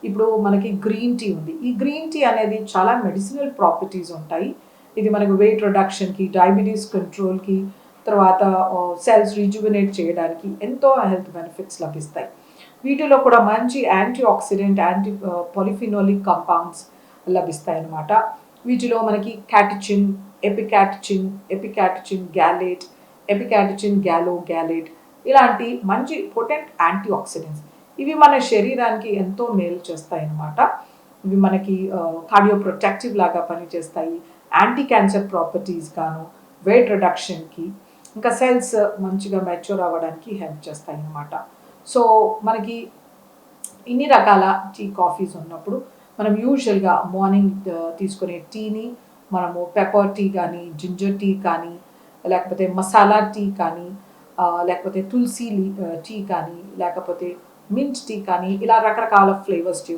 ఇప్పుడు మనకి green tea ఉంది. ఈ గ్రీన్ టీ అనేది చాలా మెడిసినల్ ప్రాపర్టీస్ ఉంటాయి. ఇది మనకు వెయిట్ రిడక్షన్‌కి, డయాబెటిస్ కంట్రోల్‌కి, తర్వాత సెల్స్ రిజువినేట్ చేయడానికి ఎంతో హెల్త్ బెనిఫిట్స్ లభిస్తాయి. వీటిలో కూడా మంచి యాంటీ ఆక్సిడెంట్, పాలిఫినోలిక్ కంపౌండ్స్ లభిస్తాయన్నమాట. వీటిలో మనకి క్యాటచిన్, ఎపికాటచిన్ గ్యాలేట్, ఎపికాటచిన్ గ్యాలేట్ ఇలాంటి మంచి పొటెంట్ యాంటీ ఆక్సిడెంట్స్. ఇవి మన శరీరానికి ఎంతో మేలు చేస్తాయన్నమాట. ఇవి మనకి కార్డియో ప్రొటెక్టివ్ లాగా పనిచేస్తాయి. యాంటీ క్యాన్సర్ ప్రాపర్టీస్ గాను, వెయిట్ రిడక్షన్‌కి, ఇంకా సెల్స్ మంచిగా మెచ్యూర్ అవ్వడానికి హెల్ప్ చేస్తాయి అన్నమాట. సో మనకి ఇన్ని రకాల టీ, కాఫీస్ ఉన్నప్పుడు మనం యూజువల్‌గా మార్నింగ్ తీసుకునే టీని మనము పెప్పర్ టీ కానీ, జింజర్ టీ కానీ, లేకపోతే మసాలా టీ కానీ, లేకపోతే తులసి టీ కానీ, లేకపోతే మింట్ టీ కానీ ఇలా రకరకాల ఫ్లేవర్స్